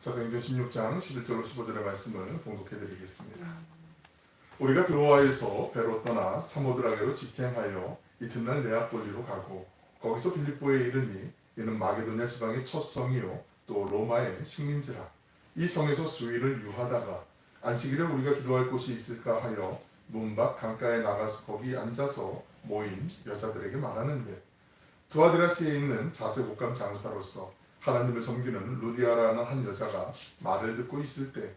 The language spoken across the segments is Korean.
사도행전 16장 11절로 15절의 말씀을 봉독해 드리겠습니다. 우리가 드로아에서 배로 떠나 사모드라게로 직행하여 이튿날 네아폴리로 가고 거기서 빌립보에 이르니 이는 마게도냐 지방의 첫 성이요 또 로마의 식민지라. 이 성에서 수일을 유하다가 안식일에 우리가 기도할 곳이 있을까 하여 문 밖 강가에 나가서 거기 앉아서 모인 여자들에게 말하는데 두아디라시에 있는 자세곡감 장사로서 하나님을 섬기는 루디아라는 한 여자가 말을 듣고 있을 때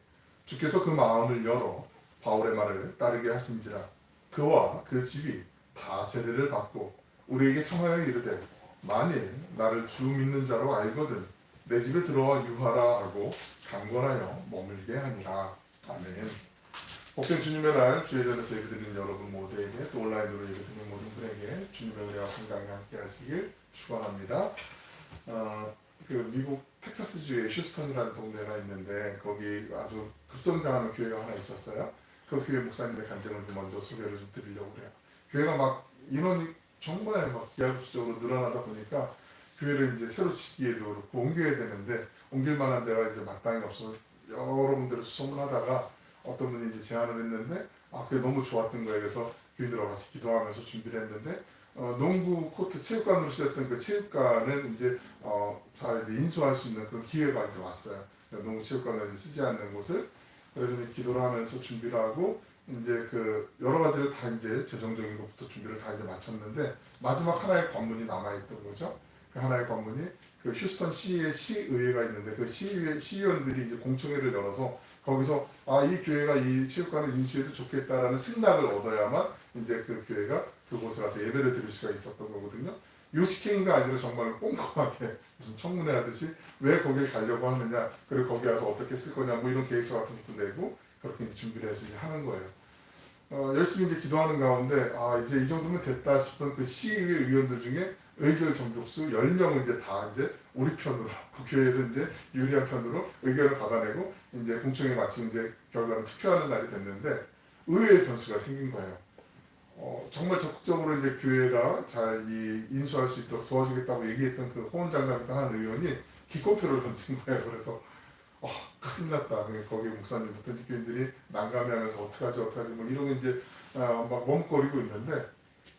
주께서 그 마음을 열어 바울의 말을 따르게 하신지라. 그와 그 집이 다 세례를 받고 우리에게 청하여 이르되 만일 나를 주 믿는 자로 알거든 내 집에 들어와 유하라 하고 강권하여 머물게 하니라. 아멘. 복된 주님의 날 주의 전에서 예배드리는 여러분 모두에게 또 온라인으로 예배드리는 모든 분에게 주님의 은혜와 건강이 함께 하시길 축원합니다. 그 미국 텍사스주의 휴스턴이라는 동네가 있는데 거기 아주 급성장하는 교회가 하나 있었어요. 그 교회 목사님의 간증을 좀 먼저 소개를 좀 드리려고 그래요. 교회가 막 인원이 정말 막 기하급수적으로 늘어나다 보니까 교회를 이제 새로 짓기에도 그렇고 옮겨야 되는데 옮길 만한 데가 이제 마땅히 없어서 여러 군데를 수소문하다가 어떤 분이 이제 제안을 했는데 그게 너무 좋았던 거예요. 그래서 교인들하고 같이 기도하면서 준비를 했는데 농구 코트 체육관으로 쓰였던 그 체육관을 이제 잘 인수할 수 있는 그런 기회가 이제 왔어요. 농구 체육관을 쓰지 않는 곳을. 그래서 이제 기도를 하면서 준비를 하고 이제 그 여러 가지를 다 이제 재정적인 것부터 준비를 다 이제 마쳤는데 마지막 하나의 관문이 남아있던 거죠. 그 하나의 관문이 그 휴스턴 시의 시의회가 있는데 그 시의원들이 이제 공청회를 열어서 거기서 이 교회가 이 체육관을 인수해도 좋겠다라는 승낙을 얻어야만 이제 그 교회가 그곳에 가서 예배를 드릴 수가 있었던 거거든요. 요식행위가 아니라 정말 꼼꼼하게 무슨 청문회 하듯이 왜 거길 가려고 하느냐, 그리고 거기 가서 어떻게 쓸 거냐, 뭐 이런 계획서 같은 것도 내고 그렇게 준비를 해서 이제 하는 거예요. 열심히 이제 기도하는 가운데 이제 이 정도면 됐다 싶은 그 시의회 의원들 중에 의결 정족수 10명은 이제 다 이제 우리 편으로 그 교회에서 이제 유리한 편으로 의견을 받아내고 이제 공청회 마치고 이제 결과를 투표하는 날이 됐는데 의외의 변수가 생긴 거예요. 정말 적극적으로 이제 교회가 잘 인수할 수 있도록 도와주겠다고 얘기했던 그 호언장담했던 한 의원이 기권표를 던진 거예요. 그래서 큰일 났다. 거기 목사님부터 교인들이 난감해하면서 어떡하지 뭐 이런 게 이제 막 머뭇거리고 있는데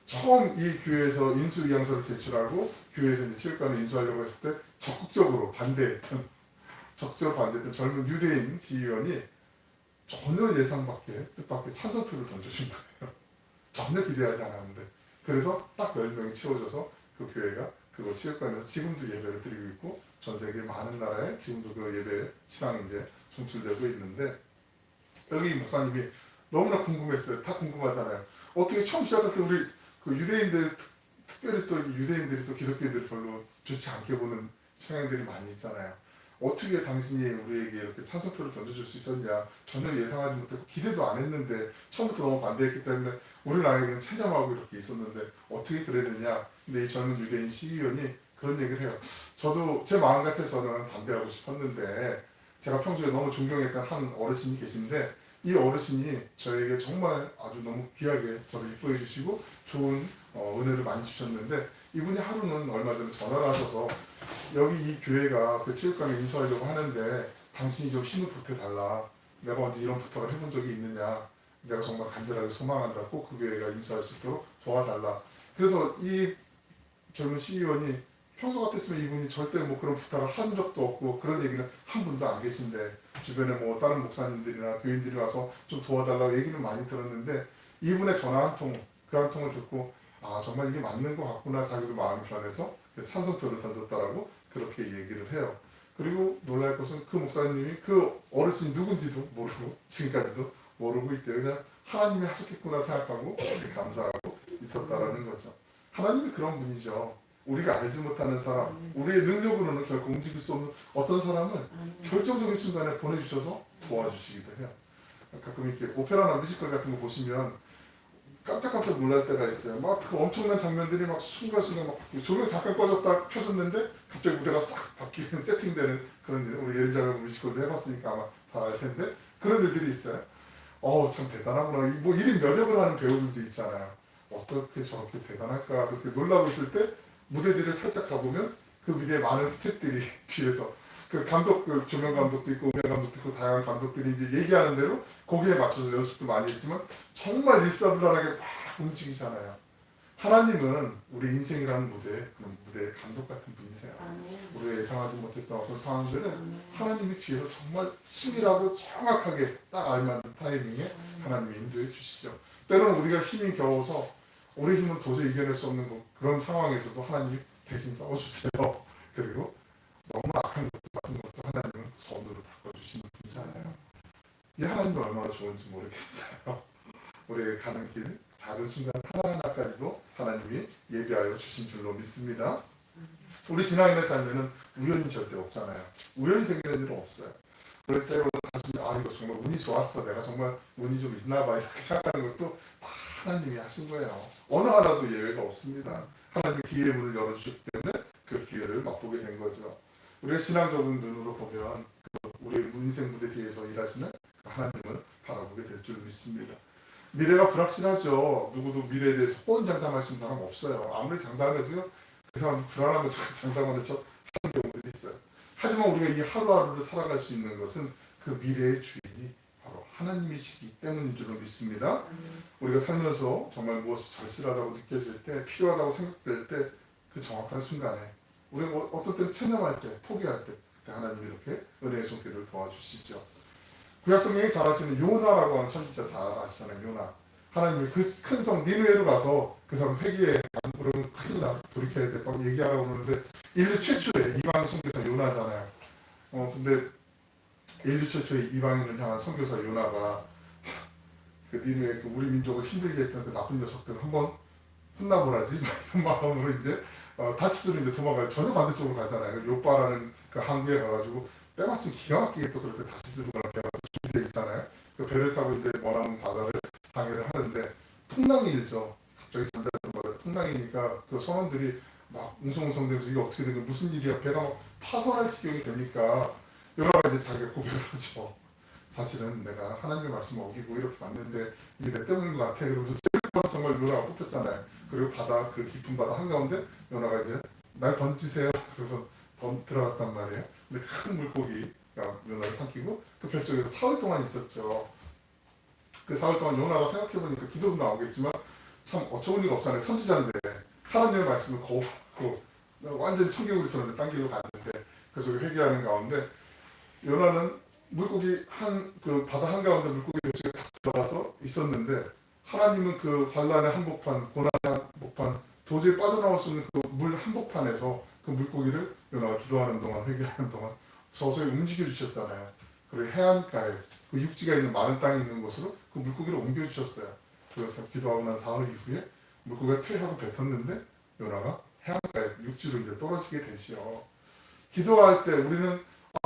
처음 이 교회에서 인수 의향서를 제출하고 교회에서 이제 체육관을 인수하려고 했을 때 적극적으로 반대했던 젊은 유대인 시의원이 전혀 예상 밖의 뜻밖의 찬성표를 던져준 거예요. 전혀 기대하지 않았는데. 그래서 딱 10명이 채워져서 그 교회가 그곳 체육관에서 지금도 예배를 드리고 있고 전 세계 많은 나라에 지금도 그 예배 신앙이 이제 송출되고 있는데 여기 목사님이 너무나 궁금했어요. 다 궁금하잖아요. 어떻게 처음 시작할 때 우리 그 유대인들 특별히 또 유대인들이 또 기독교인들이 별로 좋지 않게 보는 성향들이 많이 있잖아요. 어떻게 당신이 우리에게 이렇게 찬성표를 던져줄 수 있었냐. 전혀 예상하지 못했고 기대도 안 했는데 처음부터 너무 반대했기 때문에 우리는 아예 그냥 체념하고 이렇게 있었는데 어떻게 그랬느냐. 근데 이 젊은 유대인 시의원이 그런 얘기를 해요. 저도 제 마음 같아서는 반대하고 싶었는데 제가 평소에 너무 존경했던 한 어르신이 계신데 이 어르신이 저에게 정말 아주 너무 귀하게 저를 이뻐해 주시고 좋은 은혜를 많이 주셨는데 이분이 하루는 얼마 전에 전화를 하셔서 여기 이 교회가 그 체육관을 인수하려고 하는데 당신이 좀 힘을 보태달라. 내가 언제 이런 부탁을 해본 적이 있느냐. 내가 정말 간절하게 소망한다. 꼭 그 교회가 인수할 수 있도록 도와달라. 그래서 이 젊은 시의원이 평소 같았으면 이분이 절대 뭐 그런 부탁을 한 적도 없고 그런 얘기는 한 분도 안 계신데 주변에 뭐 다른 목사님들이나 교인들이 와서 좀 도와달라고 얘기는 많이 들었는데 이분의 전화 한 통, 그 한 통을 듣고 정말 이게 맞는 것 같구나. 자기도 마음이 변해서 찬성표를 던졌다라고 그렇게 얘기를 해요. 그리고 놀랄 것은 그 목사님이 그 어르신이 누군지도 모르고 지금까지도 모르고 있대요. 그냥 하나님이 하셨겠구나 생각하고 감사하고 있었다라는 거죠. 하나님이 그런 분이죠. 우리가 알지 못하는 사람, 우리의 능력으로는 결코 움직일 수 없는 어떤 사람을 결정적인 순간에 보내주셔서 도와주시기도 해요. 가끔 이렇게 오페라나 뮤지컬 같은 거 보시면 깜짝깜짝 놀랄 때가 있어요. 막 그 엄청난 장면들이 막 순간순간 막 바뀌고 조명 잠깐 꺼졌다 켜졌는데 갑자기 무대가 싹 바뀌는 세팅되는 그런 일. 우리 예루살렘 뮤지컬도 해봤으니까 아마 잘 알 텐데 그런 일들이 있어요. 참 대단하구나. 뭐 1인 몇 역을 하는 배우들도 있잖아요. 어떻게 저렇게 대단할까 그렇게 놀라고 있을 때 무대 뒤를 살짝 가보면 그 무대에 많은 스태프들이 뒤에서 그 감독, 그 조명 감독도 있고 음향 감독도 있고 다양한 감독들이 이제 얘기하는 대로 거기에 맞춰서 연습도 많이 했지만 정말 일사불란하게 막 움직이잖아요. 하나님은 우리 인생이라는 무대, 그런 무대의 감독 같은 분이세요. 우리가 예상하지 못했던 어떤 상황들을 하나님이 뒤에서 정말 치밀하고 정확하게 딱 알맞은 타이밍에 하나님이 인도해 주시죠. 때로는 우리가 힘이 겨워서 우리 힘은 도저히 이겨낼 수 없는 그런 상황에서도 하나님이 대신 싸워주세요. 그리고 너무 악한 것도 같은 것도 하나님은 선으로 바꿔주시는 분이잖아요. 이 하나님은 얼마나 좋은지 모르겠어요. 우리가 가는 길 작은 순간 하나하나까지도 하나님이 예비하여 주신 줄로 믿습니다. 우리 지나가는 삶에는 우연이 절대 없잖아요. 우연히 생기는 일은 없어요. 그럴 때로 가슴이 이거 정말 운이 좋았어. 내가 정말 운이 좀 있나 봐. 이렇게 생각하는 것도 다 하나님이 하신 거예요. 어느 하나도 예외가 없습니다. 하나님이 기회의 문을 열어주셨기 때문에 그 기회를 맛보게 된 거죠. 우리가 신앙적인 눈으로 보면 우리 인생 무대 뒤에서 일하시는 하나님을 바라보게 될 줄 믿습니다. 미래가 불확실하죠. 누구도 미래에 대해서 호언장담할 수 있는 사람 없어요. 아무리 장담해도요, 그 사람 불안하면서 장담하는 척 하는 경우들이 있어요. 하지만 우리가 이 하루하루를 살아갈 수 있는 것은 그 미래의 주인이 바로 하나님이시기 때문인 줄로 믿습니다. 우리가 살면서 정말 무엇이 절실하다고 느껴질 때, 필요하다고 생각될 때, 그 정확한 순간에 우리가 어떤 때는 체념할 때, 포기할 때, 그때 하나님이 이렇게 은혜의 손길을 도와주시죠. 구약성경에 잘 아시는 요나라고 하는 선지자 잘 아시잖아요. 요나. 하나님이 그 큰 성 니느웨로 가서 그 사람 회개에 그러면 큰일 나 돌이켜야 돼 막 얘기하라고 그러는데 인류 최초의 이방 선교사 요나잖아요. 근데 인류 최초의 이방인을 향한 선교사 요나가 그 니느웨 우리 민족을 힘들게 했던 그 나쁜 녀석들 한번 혼나보라지 이런 마음으로 이제 다시스로 이제 도망가요. 전혀 반대쪽으로 가잖아요. 요빠라는 그 항구에 가가지고 때마침 기가 막히게 또 그럴 때 다시스로 가는 배가 준비되어 있잖아요. 그 배를 타고 이제 머나먼 바다를 항해를 하는데 풍랑이 일죠. 갑자기 잠자던 거예요. 풍랑이니까 그 선원들이 막 웅성웅성대면서 이게 어떻게 된 거야? 무슨 일이야? 배가 막 파손할 지경이 되니까 요나가 이제 자기가 고백을 하죠. 사실은 내가 하나님의 말씀을 어기고 이렇게 왔는데 이게 내 때문인 것 같아. 그러면서 정말 요나가 뽑혔잖아요. 그리고 바다 그 깊은 바다 한가운데 요나가 이제 날 던지세요. 그래서 들어갔단 말이에요. 근데 큰 물고기가 요나를 삼키고 그 뱃속에서 사흘 동안 있었죠. 그 사흘 동안 요나가 생각해보니까 기도도 나오겠지만 참 어처구니가 리가 없잖아요. 선지자인데 하나님의 말씀을 거부하고 완전히 청개구리처럼 딴 길로 갔는데 그래서 회개하는 가운데 요나는 물고기 그 바다 한가운데 물고기 뱃속에 탁 들어가서 있었는데 하나님은 그 환란의 한복판, 고난의 한복판, 도저히 빠져나올 수 없는 그 물 한복판에서 그 물고기를 요나가 기도하는 동안, 회개하는 동안 서서히 움직여 주셨잖아요. 그리고 해안가에 그 육지가 있는 마른 땅이 있는 곳으로 그 물고기를 옮겨 주셨어요. 그래서 기도하고 난 사흘 이후에 물고기가 퇴하고 뱉었는데 요나가 해안가에 육지로 이제 떨어지게 되시요. 기도할 때 우리는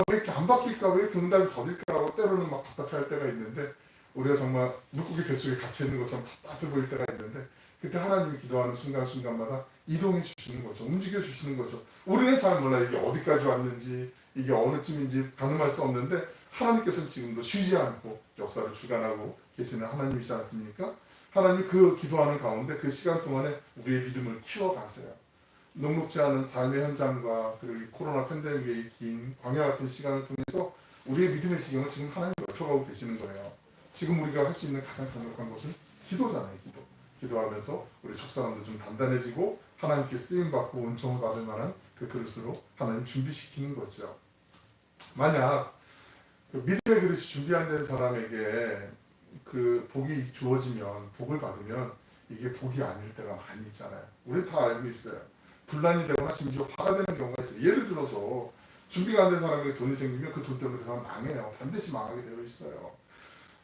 왜 이렇게 안 바뀔까? 왜 이렇게 응답이 더딜까라고 때로는 막 답답할 때가 있는데 우리가 정말 물고기 뱃속에 갇혀 있는 것처럼 답답해 보일 때가 있는데 그때 하나님이 기도하는 순간순간마다 이동해 주시는 거죠. 움직여 주시는 거죠. 우리는 잘 몰라요. 이게 어디까지 왔는지 이게 어느쯤인지 가늠할 수 없는데 하나님께서는 지금도 쉬지 않고 역사를 주관하고 계시는 하나님이시지 않습니까? 하나님이 그 기도하는 가운데 그 시간 동안에 우리의 믿음을 키워가세요. 녹록지 않은 삶의 현장과 그리고 이 코로나 팬데믹의 긴 광야 같은 시간을 통해서 우리의 믿음의 지경을 지금 하나님이 넓혀가고 계시는 거예요. 지금 우리가 할 수 있는 가장 강력한 것은 기도잖아요. 기도하면서 우리 속사람도 좀 단단해지고 하나님께 쓰임받고 은총을 받을 만한 그 그릇으로 하나님 준비시키는 거죠. 만약 그 믿음의 그릇이 준비 안 된 사람에게 그 복이 주어지면 복을 받으면 이게 복이 아닐 때가 많이 있잖아요. 우리 다 알고 있어요. 분란이 되거나 심지어 화가 되는 경우가 있어요. 예를 들어서 준비가 안 된 사람에게 돈이 생기면 그 돈 때문에 그 사람 망해요. 반드시 망하게 되어 있어요.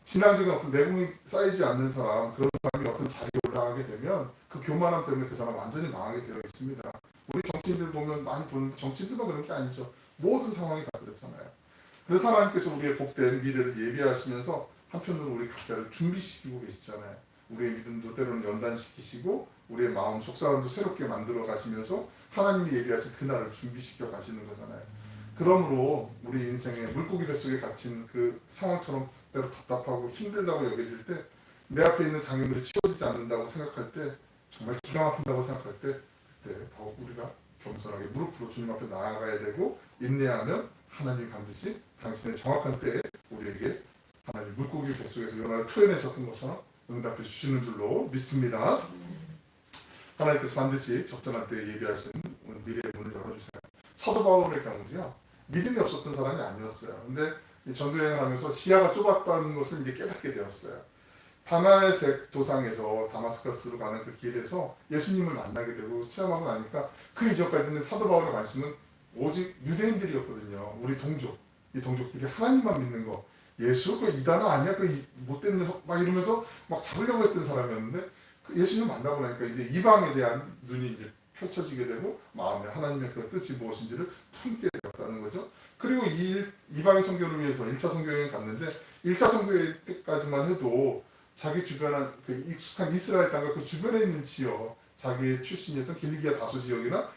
신앙적인 어떤 내공이 쌓이지 않는 사람, 그런 사람이 어떤 자리에 올라가게 되면 그 교만함 때문에 그 사람 완전히 망하게 되어 있습니다. 우리 정치인들 보면 많이 보는데 정치인들만 그런 게 아니죠. 모든 상황이 다 그렇잖아요. 그래서 하나님께서 우리의 복된 미래를 예비하시면서 한편으로 우리 각자를 준비시키고 계시잖아요. 우리의 믿음도 때로는 연단시키시고 우리의 마음 속사람도 새롭게 만들어 가시면서 하나님이 예비하신 그날을 준비시켜 가시는 거잖아요. 그러므로 우리 인생에 물고기 뱃속에 갇힌 그 상황처럼 때로 답답하고 힘들다고 여겨질 때 내 앞에 있는 장애물이 치워지지 않는다고 생각할 때 정말 기가 막힌다고 생각할 때 그때 더욱 우리가 겸손하게 무릎으로 주님 앞에 나아가야 되고 인내하면 하나님이 반드시 당신의 정확한 때에 우리에게 하나님 물고기 뱃속에서 요나를 토해내셨던 것처럼 응답해 주시는 줄로 믿습니다. 하나님께서 반드시 적절한 때에 예비하신 미래의 문을 열어주세요. 사도 바울의 경우도요, 믿음이 없었던 사람이 아니었어요. 근데 전도여행을 하면서 시야가 좁았다는 것을 이제 깨닫게 되었어요. 다마색 도상에서 다마스커스로 가는 그 길에서 예수님을 만나게 되고 체험하고 나니까 그 이전까지는 사도 바울의 관심은 오직 유대인들이었거든요. 우리 동족, 이 동족들이 하나님만 믿는 거, 예수 그 이단아 아니야, 그 못된 녀석 막 이러면서 막 잡으려고 했던 사람이었는데 그 예수님 만나고 나니까 이제 이방에 대한 눈이 이제 펼쳐지게 되고 마음에 하나님의 그 뜻이 무엇인지를 품게 되었다는 거죠. 그리고 이방의 선교를 위해서 1차 선교여행 갔는데 1차 선교여행 때까지만 해도 자기 주변에 그 익숙한 이스라엘 땅과 그 주변에 있는 지역, 자기의 출신이었던 길리기아 다소 지역이나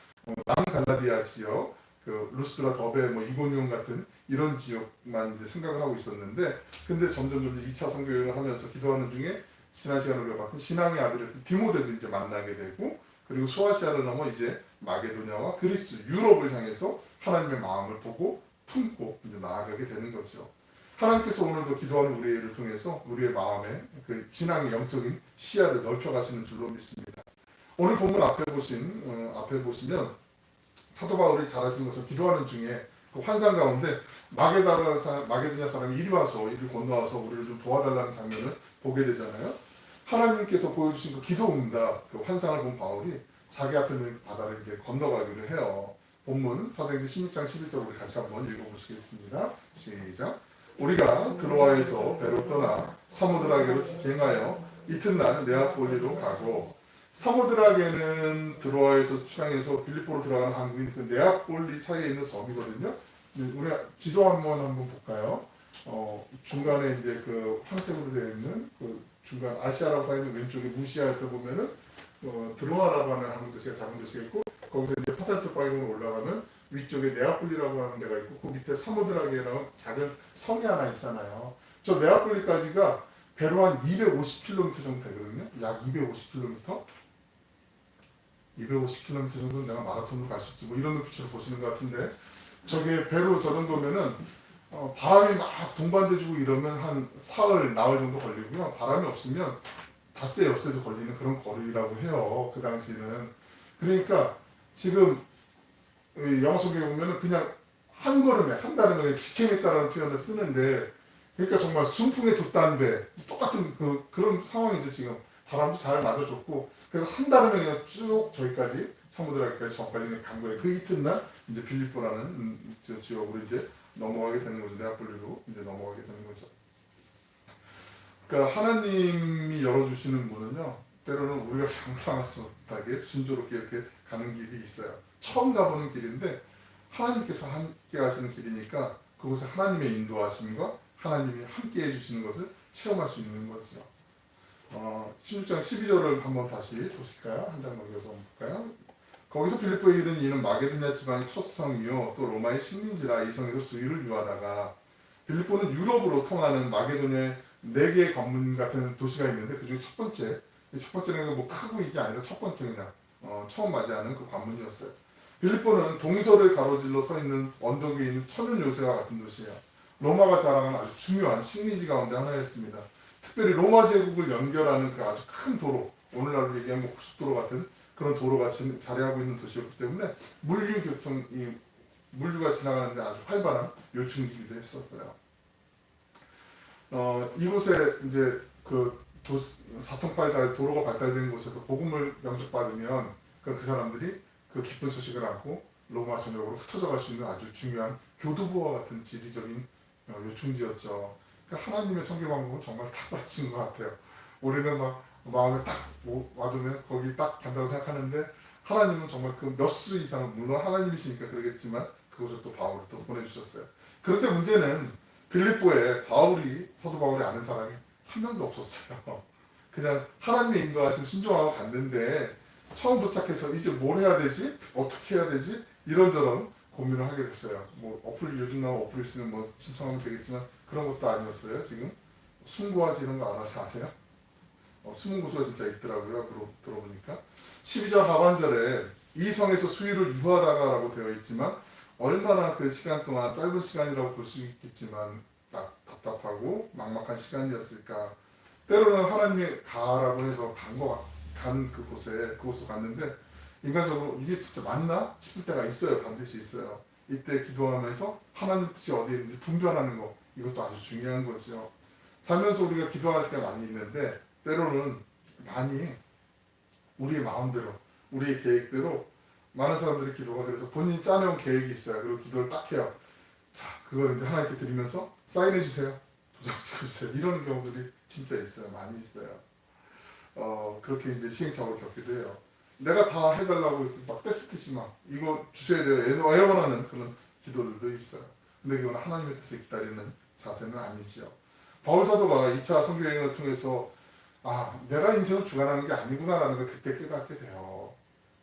남갈라디아 지역, 그 루스드라, 더베, 뭐 이고니온 같은 이런 지역만 이제 생각을 하고 있었는데, 근데 점점 2차 선교여행을 하면서 기도하는 중에 지난 시간에 우리가 봤던 신앙의 아들이었던 디모데도 이제 만나게 되고, 그리고 소아시아를 넘어 이제 마게도냐와 그리스, 유럽을 향해서 하나님의 마음을 보고 품고 이제 나아가게 되는 거죠. 하나님께서 오늘도 기도하는 우리를 통해서 우리의 마음에 그 신앙의 영적인 시야를 넓혀가시는 줄로 믿습니다. 오늘 본문 앞에 보시면 사도 바울이 잘 아시는 것처럼 기도하는 중에 그 환상 가운데 마게도냐 사람이 이리 건너와서 우리를 좀 도와달라는 장면을 보게 되잖아요. 하나님께서 보여주신 그 기도 응답, 그 환상을 본 바울이 자기 앞에 있는 그 바다를 이제 건너가기로 해요. 본문 사도행전 16장 11절 우리 같이 한번 읽어보시겠습니다. 시작. 우리가 드로아에서 배로 떠나 사모드라게로 직행하여 이튿날 네아폴리로 가고, 사모드라게는 드로아에서 출항해서 빌립보로 들어가는 항구인 그 네아폴리 사이에 있는 섬이거든요. 우리 지도 한번 볼까요? 중간에 이제 그 황색으로 되어 있는 그 중간 아시아라고 써 있는 왼쪽에 무시아할 때 보면은 드로아라고 하는 한 도시가 작은 도시가 있고, 거기서 이제 파살토 바이공으로 올라가면 위쪽에 네아폴리라고 하는 데가 있고, 그 밑에 사모드라게라는 작은 성이 하나 있잖아요. 저 네아폴리까지가 배로 한 250km 정도 되거든요. 약 250km? 250km 정도는 내가 마라톤으로 갈 수 있지, 뭐 이런 눈빛으로 보시는 것 같은데, 저게 배로 저 정도면은 바람이 막 동반돼주고 이러면 한 사흘, 나흘 정도 걸리고요. 바람이 없으면 닷새, 엿새도 걸리는 그런 거리라고 해요. 그 당시는. 그러니까 지금 영어 속에 보면은 그냥 한 걸음에, 한 달음에 직행했다라는 표현을 쓰는데, 그러니까 정말 순풍에 돛단 배, 똑같은 그런 상황이죠. 지금 바람도 잘 맞아줬고, 그래서 한 달음에 그냥 쭉 저기까지 사무드라기까지 전까지는 간 거예요. 그 이튿날 이제 빌립보라는 지역으로 이제 넘어가게 되는 거죠. 네아폴리로 이제 넘어가게 되는 거죠. 그러니까 하나님이 열어주시는 문은요, 때로는 우리가 상상할 수 못하게 순조롭게 이렇게 가는 길이 있어요. 처음 가보는 길인데 하나님께서 함께 하시는 길이니까 그곳에 하나님의 인도하심과 하나님이 함께 해주시는 것을 체험할 수 있는 거죠. 16장 12절을 한번 다시 보실까요? 한 장 넘겨서 한번 볼까요? 거기서 빌립보에 이른 이는 마게도냐 지방의 첫 성이요 또 로마의 식민지라 이 성에서 수위를 유하다가, 빌립보는 유럽으로 통하는 마게도냐의 4개의 관문 같은 도시가 있는데 그중에 첫 번째는 뭐 크고 이게 아니라 첫 번째 그냥 처음 맞이하는 그 관문이었어요. 빌립보는 동서를 가로질러 서 있는 언덕에 있는 천연 요새와 같은 도시예요. 로마가 자랑하는 아주 중요한 식민지 가운데 하나였습니다. 특별히 로마 제국을 연결하는 그 아주 큰 도로, 오늘날로 얘기하면 고속도로 같은 그런 도로가 자리하고 있는 도시였기 때문에 물류가 지나가는데 아주 활발한 요충지기도 했었어요. 이곳에 이제 사통팔달 도로가 발달된 곳에서 복음을 영접받으면 그 사람들이 그 기쁜 소식을 안고 로마 전역으로 흩어져 갈 수 있는 아주 중요한 교두보와 같은 지리적인 요충지였죠. 그러니까 하나님의 선교 방법은 정말 탁월하신 것 같아요. 우리는 막 마음에 딱 와두면 거기 딱 간다고 생각하는데, 하나님은 정말 그 몇 수 이상, 물론 하나님이시니까 그러겠지만 그곳에 또 바울을 또 보내주셨어요. 그런데 문제는 빌립보에 사도 바울이 아는 사람이 한 명도 없었어요. 그냥 하나님의 인도하신 순종하고 갔는데 처음 도착해서 이제 뭘 해야 되지? 어떻게 해야 되지? 이런저런 고민을 하게 됐어요. 뭐 요즘 나온 어플 있으면 뭐 신청하면 되겠지만 그런 것도 아니었어요. 지금 순구하지 이런 거 알아서 아세요? 수문구수가 진짜 있더라고요. 들어보니까 12절 하반절에 이 성에서 수위를 유하다가라고 되어 있지만 얼마나 그 시간 동안 짧은 시간이라고 볼 수 있겠지만 답답하고 막막한 시간이었을까. 때로는 하나님의 가라고 해서 간 그곳으로 갔는데 인간적으로 이게 진짜 맞나 싶을 때가 있어요. 반드시 있어요. 이때 기도하면서 하나님 뜻이 어디에 있는지 분별하는 거, 이것도 아주 중요한 거죠. 살면서 우리가 기도할 때 많이 있는데 때로는 많이 우리의 마음대로, 우리의 계획대로 많은 사람들이 기도가 그래서 본인이 짜놓은 계획이 있어요. 그리고 기도를 딱 해요. 자, 그걸 이제 하나님께 드리면서 사인해 주세요. 도장 찍어주세요. 이런 경우들이 진짜 있어요. 많이 있어요. 그렇게 이제 시행착오를 겪기도 해요. 내가 다 해달라고 막 떼쓰듯이 막 이거 주셔야 돼요. 애원하는 그런 기도들도 있어요. 근데 그건 하나님의 뜻을 기다리는 자세는 아니지요. 바울 사도가 2차 선교 여행을 통해서 내가 인생을 주관하는 게 아니구나라는 걸 그때 깨닫게 돼요.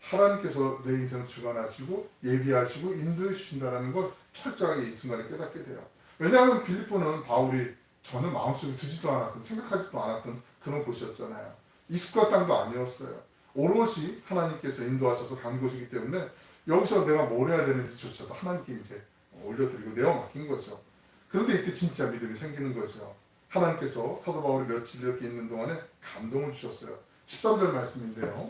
하나님께서 내 인생을 주관하시고 예비하시고 인도해 주신다는 걸 철저하게 이 순간에 깨닫게 돼요. 왜냐하면 빌립보는 바울이 전혀 마음속에 두지도 않았던, 생각하지도 않았던 그런 곳이었잖아요. 익숙한 땅도 아니었어요. 오롯이 하나님께서 인도하셔서 간 곳이기 때문에 여기서 내가 뭘 해야 되는지조차도 하나님께 이제 올려드리고 내어 맡긴 거죠. 그런데 이때 진짜 믿음이 생기는 거죠. 하나님께서 사도 바울이 며칠 이렇게 있는 동안에 감동을 주셨어요. 13절 말씀인데요.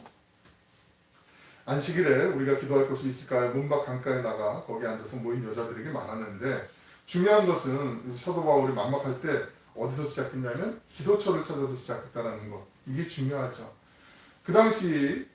안식일에 우리가 기도할 곳이 있을까요? 문밖 강가에 나가 거기 앉아서 모인 여자들에게 말하는데 중요한 것은 사도 바울이 막막할 때 어디서 시작했냐면 기도처를 찾아서 시작했다는 것. 이게 중요하죠. 그 당시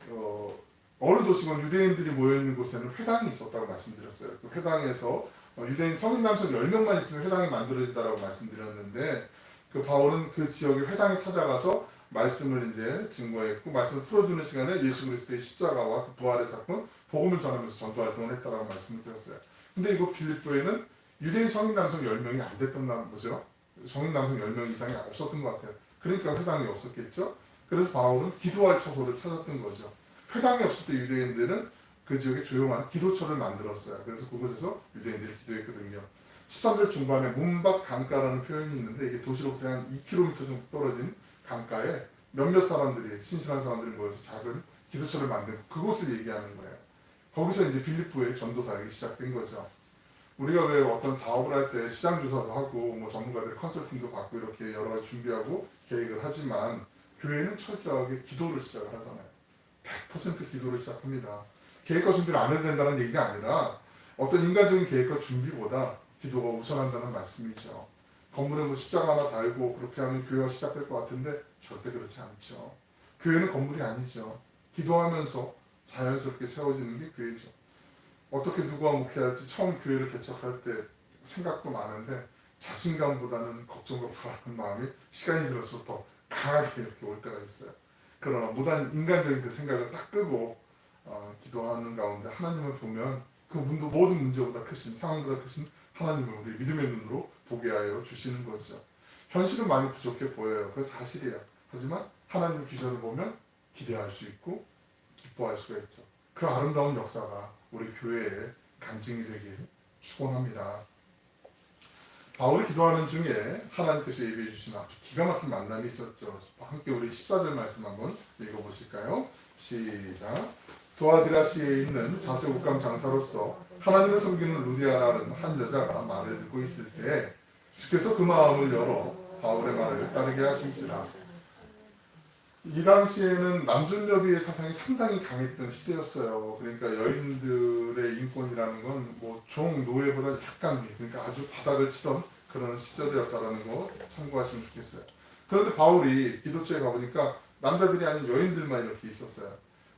어느 도시건 유대인들이 모여있는 곳에는 회당이 있었다고 말씀드렸어요. 그 회당에서 유대인 성인 남성 10명만 있으면 회당이 만들어진다고 말씀드렸는데 그 바울은 그 지역의 회당에 찾아가서 말씀을 이제 증거했고 말씀을 풀어주는 시간에 예수 그리스도의 십자가와 그 부활의 사건, 복음을 전하면서 전도 활동을 했다고 말씀을 드렸어요. 근데 이거 빌립보에는 유대인 성인 남성 10명이 안 됐던 거죠. 성인 남성 10명 이상이 없었던 것 같아요. 그러니까 회당이 없었겠죠. 그래서 바울은 기도할 처소를 찾았던 거죠. 회당이 없을 때 유대인들은 그 지역에 조용한 기도처를 만들었어요. 그래서 그곳에서 유대인들이 기도했거든요. 13절 중반에 문밖 강가라는 표현이 있는데 이게 도시로부터 한 2km 정도 떨어진 강가에 몇몇 사람들이, 신실한 사람들이 모여서 작은 기도처를 만들고 그곳을 얘기하는 거예요. 거기서 이제 빌립보의 전도 사역이 시작된 거죠. 우리가 왜 어떤 사업을 할 때 시장 조사도 하고 뭐 전문가들 컨설팅도 받고 이렇게 여러 가지 준비하고 계획을 하지만 교회는 철저하게 기도를 시작을 하잖아요. 100% 기도를 시작합니다. 계획과 준비를 안 해도 된다는 얘기가 아니라 어떤 인간적인 계획과 준비보다 기도가 우선한다는 말씀이죠. 건물에 뭐 십자가 하나 달고 그렇게 하면 교회가 시작될 것 같은데 절대 그렇지 않죠. 교회는 건물이 아니죠. 기도하면서 자연스럽게 세워지는 게 교회죠. 어떻게 누구와 목회할지 처음 교회를 개척할 때 생각도 많은데 자신감보다는 걱정과 불안한 마음이 시간이 지날수록 더 강하게 이렇게 올 때가 있어요. 그러나 무단 인간적인 그 생각을 딱 끄고 기도하는 가운데 하나님을 보면 그 모든 문제보다 크신, 상황보다 크신 하나님을 우리 믿음의 눈으로 보게 하여 주시는 거죠. 현실은 많이 부족해 보여요. 그건 사실이에요. 하지만 하나님의 비전을 보면 기대할 수 있고 기뻐할 수가 있죠. 그 아름다운 역사가 우리 교회의 간증이 되길 축원합니다. 바울이 기도하는 중에 하나님께서 예비해 주신 아주 기가 막힌 만남이 있었죠. 함께 우리 14절 말씀 한번 읽어보실까요? 시작. 두아디라시에 있는 자세국감 장사로서 하나님을 섬기는 루디아라는 한 여자가 말을 듣고 있을 때 주께서 그 마음을 열어 바울의 말을 따르게 하심시라. 이 당시에는 남존여비의 사상이 상당히 강했던 시대였어요. 그러니까 여인들의 인권이라는 건 뭐 종 노예보다 약간 위, 그러니까 아주 바닥을 치던 그런 시절이었다는 거 참고하시면 좋겠어요. 그런데 바울이 기도처에 가보니까 남자들이 아닌 여인들만 이렇게 있었어요.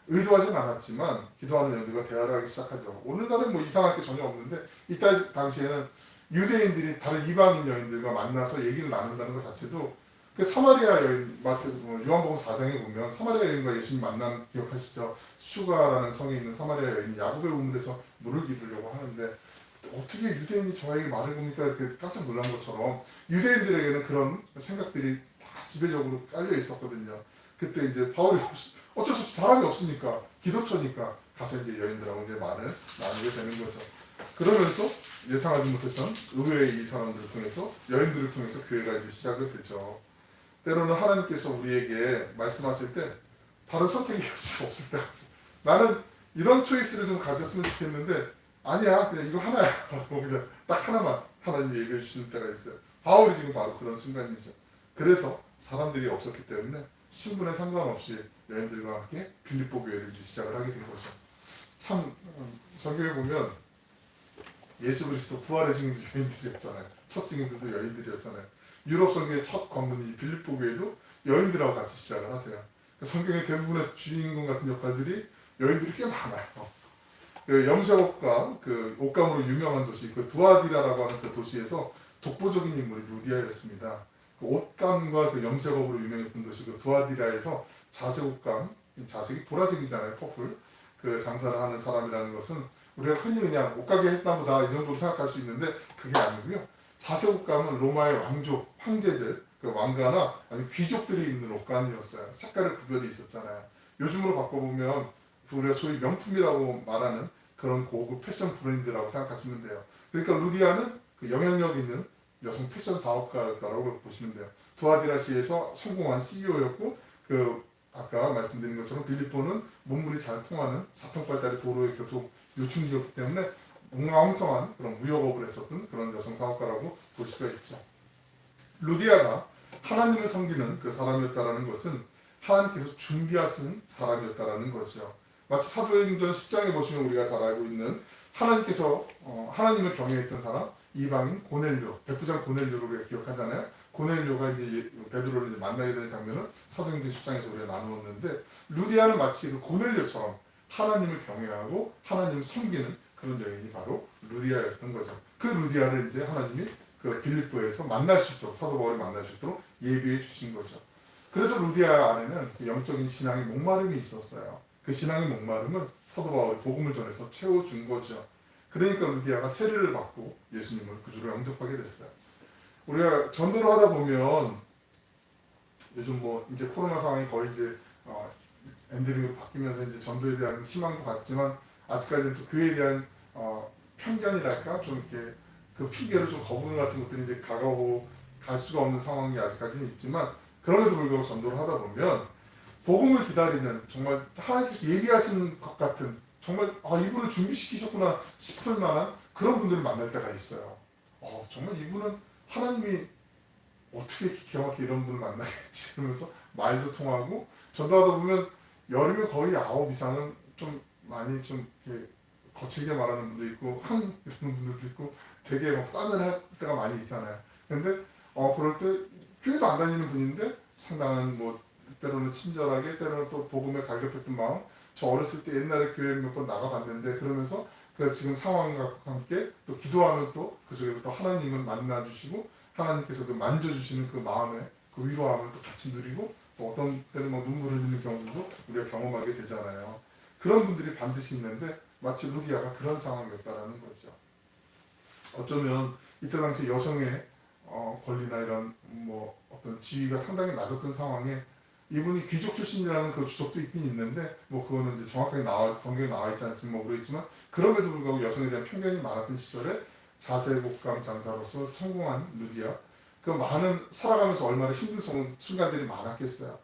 의도하진 않았지만 기도하는 여인들과 대화를 하기 시작하죠. 오늘날은 뭐 이상할 게 전혀 없는데 이때 당시에는 유대인들이 다른 이방인 여인들과 만나서 얘기를 나눈다는 것 자체도 그 사마리아 여인, 요한복음 4장에 보면 사마리아 여인과 예수님 만남 기억하시죠? 슈가라는 성에 있는 사마리아 여인이 야곱의 우물에서 물을 기르려고 하는데 어떻게 유대인이 저에게 말을 보니까 이렇게 깜짝 놀란 것처럼 유대인들에게는 그런 생각들이 다 지배적으로 깔려 있었거든요. 그때 이제 바울이 어쩔 수 없이 사람이 없으니까 기도처니까 가서 이제 여인들하고 이제 말을 나누게 되는 거죠. 그러면서 예상하지 못했던 의외의 이 사람들을 통해서 여인들을 통해서 교회가 이제 시작을 됐죠. 때로는 하나님께서 우리에게 말씀하실 때 다른 선택의 여지가 없을 때가 있어요. 나는 이런 초이스를 좀 가졌으면 좋겠는데 아니야, 그냥 이거 하나야 라고 그냥 딱 하나만 하나님이 얘기해 주시는 때가 있어요. 바울이 지금 바로 그런 순간이죠. 그래서 사람들이 없었기 때문에 신분에 상관없이 여인들과 함께 빌립보 교회를 시작을 하게 된 거죠. 참 성경에 보면 예수 그리스도 부활의 증인도 여인들이었잖아요. 첫 증인들도 여인들이었잖아요. 유럽 성경의 첫 관문이 빌립보 교회도 여인들하고 같이 시작을 하세요. 성경의 대부분의 주인공 같은 역할들이 여인들이 꽤 많아요. 그 염색업과 그 옷감으로 유명한 도시, 그 두아디라라고 하는 그 도시에서 독보적인 인물이 루디아였습니다. 그 옷감과 그 염색업으로 유명했던 도시 그 두아디라에서 자색옷감, 자색이 보라색이잖아요, 퍼플. 그 장사를 하는 사람이라는 것은 우리가 흔히 그냥 옷가게 했나 보다 이 정도로 생각할 수 있는데 그게 아니고요. 자색옷감은 로마의 왕족, 황제들, 그 왕가나 아니면 귀족들이 입는 옷감이었어요. 색깔의 구별이 있었잖아요. 요즘으로 바꿔보면 우리가 소위 명품이라고 말하는 그런 고급 패션 브랜드라고 생각하시면 돼요. 그러니까 루디아는 그 영향력 있는 여성 패션 사업가라고 보시면 돼요. 두아디라시에서 성공한 CEO였고 그 아까 말씀드린 것처럼 빌립보는 문물이 잘 통하는 사통발달의 도로의 교통 요충지였기 때문에 웅왕성한 그런 무역업을 했었던 그런 여성 사업가라고 볼 수가 있죠. 루디아가 하나님을 섬기는 그 사람이었다라는 것은 하나님께서 준비하신 사람이었다라는 것이죠. 마치 사도행전 10장에 보시면 우리가 잘 알고 있는 하나님께서 하나님을 경외했던 사람 이방인 고넬료, 백부장 고넬료를 우리가 기억하잖아요. 고넬료가 이제 베드로를 이제 만나게 되는 장면을 사도행전 10장에서 우리가 나누었는데 루디아는 마치 그 고넬료처럼 하나님을 경외하고 하나님을 섬기는 그런 여인이 바로 루디아였던 거죠. 그 루디아를 이제 하나님이 그 빌립보에서 만날 수 있도록 사도 바울이 만날 수 있도록 예비해 주신 거죠. 그래서 루디아 안에는 그 영적인 신앙의 목마름이 있었어요. 그 신앙의 목마름을 사도 바울이 복음을 전해서 채워준 거죠. 그러니까 루디아가 세례를 받고 예수님을 구주로 영접하게 됐어요. 우리가 전도를 하다 보면 요즘 뭐 이제 코로나 상황이 거의 이제 엔데믹으로 바뀌면서 이제 전도에 대한 희망도 갖지만 아직까지는 또 그에 대한 편견이랄까 좀 이렇게 그 핑계로 좀 거부감 같은 것들이 이제 다가오고 갈 수가 없는 상황이 아직까지는 있지만 그럼에도 불구하고 전도를 하다 보면 복음을 기다리는 정말 하나님께서 예비하신 것 같은 정말 이분을 준비시키셨구나 싶을 만한 그런 분들을 만날 때가 있어요. 정말 이분은 하나님이 어떻게 기가 막히게 이런 분을 만나겠지 이러면서 말도 통하고 전도하다 보면 여름에 거의 9 이상은 좀 많이 좀 이렇게 거칠게 말하는 분도 있고 한 이런 분들도 있고 되게 막 싸늘할 때가 많이 있잖아요. 근데 그럴 때 교회도 안 다니는 분인데 상당한 뭐 때로는 친절하게 때로는 또 복음에 갈급했던 마음 저 어렸을 때 옛날에 교회 몇 번 나가봤는데 그러면서 그 지금 상황과 함께 또 기도하면 또 그 속에서 또 하나님을 만나주시고 하나님께서도 만져주시는 그 마음의 그 위로함을 또 같이 누리고 또 어떤 때는 뭐 눈물 흘리는 경우도 우리가 경험하게 되잖아요. 그런 분들이 반드시 있는데 마치 루디아가 그런 상황이었다라는 거죠. 어쩌면 이때 당시 여성의 권리나 이런 뭐 어떤 지위가 상당히 낮았던 상황에 이분이 귀족 출신이라는 그 주석도 있긴 있는데 뭐 그거는 이제 정확하게 성경에 나와 있지 않지만 모르겠지만 그럼에도 불구하고 여성에 대한 편견이 많았던 시절에 자세곡감 장사로서 성공한 루디아 그 많은 살아가면서 얼마나 힘든 순간들이 많았겠어요.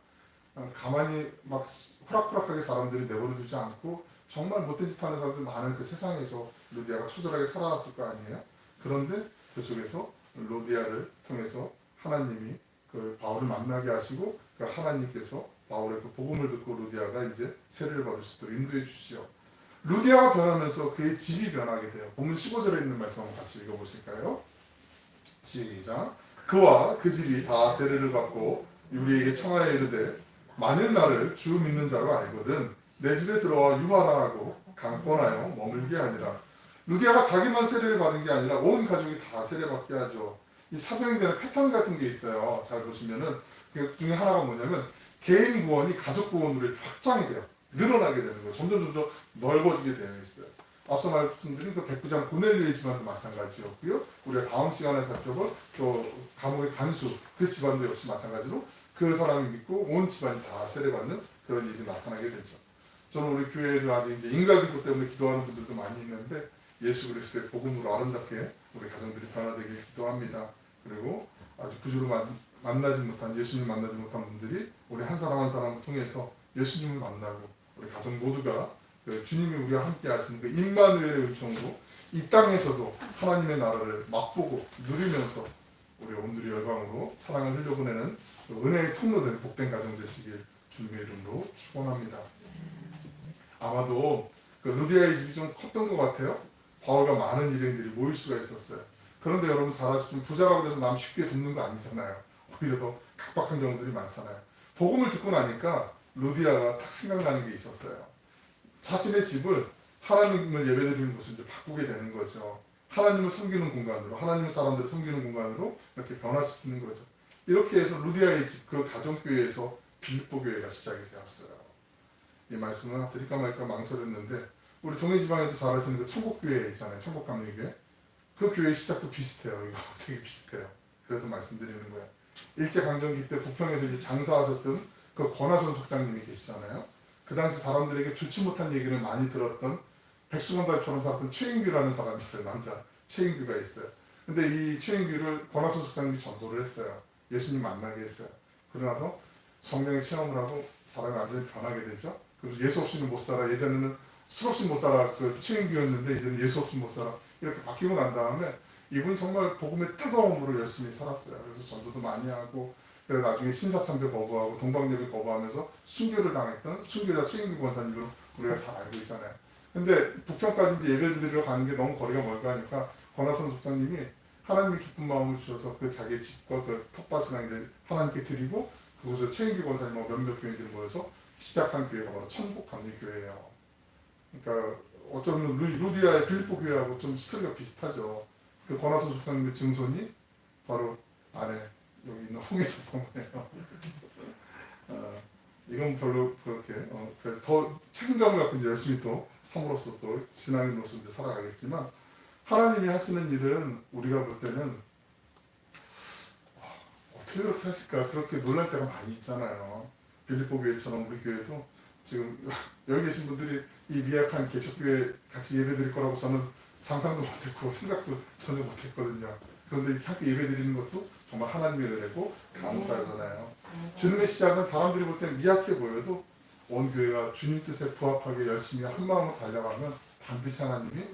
가만히 막 호락호락하게 사람들이 내버려 두지 않고 정말 못된 짓 하는 사람들 많은 그 세상에서 루디아가 초절하게 살아왔을 거 아니에요. 그런데 그 속에서 루디아를 통해서 하나님이 그 바울을 만나게 하시고 그 하나님께서 바울의 그 복음을 듣고 루디아가 이제 세례를 받을 수 있도록 인도해 주시죠. 루디아가 변하면서 그의 집이 변하게 돼요. 본문 15절에 있는 말씀 한번 같이 읽어보실까요? 시작. 그와 그 집이 다 세례를 받고 우리에게 청하여 이르되 만일 나를 주 믿는 자로 알거든 내 집에 들어와 유하라 하고 강권하여 머물게 하니라. 루디아가 자기만 세례를 받은 게 아니라 온 가족이 다 세례받게 하죠. 이 사도행전에 패턴 같은 게 있어요. 잘 보시면은 그 중에 하나가 뭐냐면 개인 구원이 가족 구원으로 확장이 돼요. 늘어나게 되는 거예요. 점점 넓어지게 되어 있어요. 앞서 말씀드린 그 백부장 고넬료의 집안도 마찬가지였고요. 우리가 다음 시간에 살펴볼 또 감옥의 간수 그 집안도 역시 마찬가지로 그 사람이 믿고 온 집안이 다 세례받는 그런 일이 나타나게 되죠. 저는 우리 교회에도 아직 이제 인간기도 때문에 기도하는 분들도 많이 있는데 예수 그리스도의 복음으로 아름답게 우리 가정들이 변화되길 기도합니다. 그리고 아직 구주로 만나지 못한 예수님 만나지 못한 분들이 우리 한 사람 한 사람을 통해서 예수님을 만나고 우리 가정 모두가 그 주님이 우리와 함께 하시는 그 임마누엘의 은총으로 이 땅에서도 하나님의 나라를 맛보고 누리면서 우리 온누리 열방으로 사랑을 흘려보내는 은혜의 통로된 복된 가정 되시길 주님의 이름으로 축원합니다. 아마도 그 루디아의 집이 좀 컸던 것 같아요. 바울과 많은 일행들이 모일 수가 있었어요. 그런데 여러분 잘 아시지만 부자라고 해서 남 쉽게 돕는 거 아니잖아요. 오히려 더 각박한 경우들이 많잖아요. 복음을 듣고 나니까 루디아가 딱 생각나는 게 있었어요. 자신의 집을 하나님을 예배드리는 곳을 이제 바꾸게 되는 거죠. 하나님을 섬기는 공간으로, 하나님의 사람들을 섬기는 공간으로 이렇게 변화시키는 거죠. 이렇게 해서 루디아의 집, 그 가정교회에서 빌립보 교회가 시작이 되었어요. 이 말씀을 드릴까 말까 망설였는데 우리 동해지방에도 잘 아시는 그 천국교회 있잖아요. 천국감리교회. 그 교회 시작도 비슷해요. 이거 되게 비슷해요. 그래서 말씀드리는 거예요. 일제강점기 때 북평에서 이제 장사하셨던 그 권하선 속장님이 계시잖아요. 그 당시 사람들에게 좋지 못한 얘기를 많이 들었던 백수건달처럼 살았던 최인규라는 사람이 있어요. 남자 최인규가 있어요. 근데 이 최인규를 권하선 속장님이 전도를 했어요. 예수님 만나게 했어요. 그러고 나서 성령의 체험을 하고 사람이 완전히 변하게 되죠. 그래서 예수 없이는 못 살아. 예전에는 술 없이 못 살아. 그 최인규였는데 이제는 예수 없이 못 살아. 이렇게 바뀌고 난 다음에 이분이 정말 복음의 뜨거움으로 열심히 살았어요. 그래서 전도도 많이 하고 그래서 나중에 신사참배 거부하고 동방예배 거부하면서 순교를 당했던 순교자 최인규 권사님으로 우리가 잘 알고 있잖아요. 근데 북평까지 이제 예배를 드리러 가는 게 너무 거리가 멀다 하니까 권하선 목사님이 하나님의 기쁜 마음을 주셔서 그 자기의 집과 그 텃밭이나 이제 하나님께 드리고 그곳에 최인규 권사님하고 몇몇 교인들이 모여서 시작한 교회가 바로 천국감리교회예요. 그러니까 어쩌면 루디아의 빌립보 교회하고 좀 스토리가 비슷하죠. 그 권하선 목사님의 증손이 바로 아래 여기 있는 홍해서 성모예요. 이건 별로 그렇게 더 책임감을 갖고 이제 열심히 또 성으로서 또 신앙인으로서 이제 살아가겠지만 하나님이 하시는 일은 우리가 볼 때는 어떻게 그렇게 하실까 그렇게 놀랄 때가 많이 있잖아요. 빌립보 교회처럼 우리 교회도 지금 여기 계신 분들이 이 미약한 개척교회 같이 예배드릴 거라고 저는 상상도 못했고 생각도 전혀 못했거든요. 그런데 이렇게 함께 예배드리는 것도 정말 하나님의 은혜고 감사하잖아요. 주님의 시작은 사람들이 볼 때는 미약해 보여도 온 교회가 주님 뜻에 부합하게 열심히 한 마음으로 달려가면 반드시 하나님의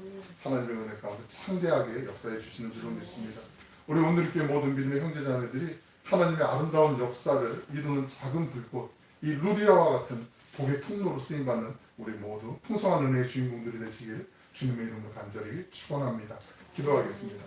은혜 가운데 창대하게 역사해 주시는 줄로 믿습니다. 우리 오늘 교회 모든 믿음의 형제자매들이 하나님의 아름다운 역사를 이루는 작은 불꽃, 이 루디아와 같은 복의 통로로 쓰임받는 우리 모두 풍성한 은혜의 주인공들이 되시길 주님의 이름으로 간절히 축원합니다. 기도하겠습니다.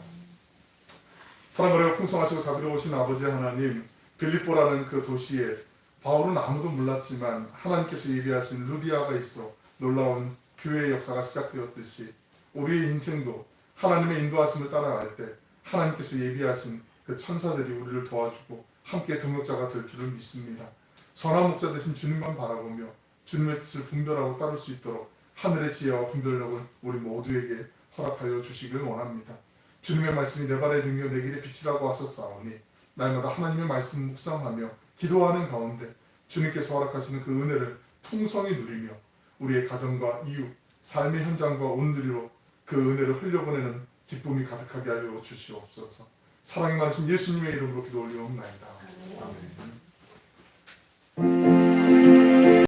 사랑하고 풍성하시고 자비로우신 아버지 하나님, 빌립보라는 그 도시에 바울은 아무도 몰랐지만 하나님께서 예비하신 루디아가 있어 놀라운 교회의 역사가 시작되었듯이 우리의 인생도 하나님의 인도하심을 따라갈 때 하나님께서 예비하신 그 천사들이 우리를 도와주고 함께 동역자가 될 줄을 믿습니다. 선한 목자 되신 주님만 바라보며 주님의 뜻을 분별하고 따를 수 있도록 하늘의 지혜와 분별력을 우리 모두에게 허락하여 주시길 원합니다. 주님의 말씀이 내 발의 등이요 내 길의 빛이라고 하셨사오니 날마다 하나님의 말씀 묵상하며 기도하는 가운데 주님께서 허락하시는 그 은혜를 풍성히 누리며 우리의 가정과 이웃, 삶의 현장과 온누리로 그 은혜를 흘려보내는 기쁨이 가득하게 하여 주시옵소서. 사랑이 많으신 예수님의 이름으로 기도 올리옵나이다. 아멘.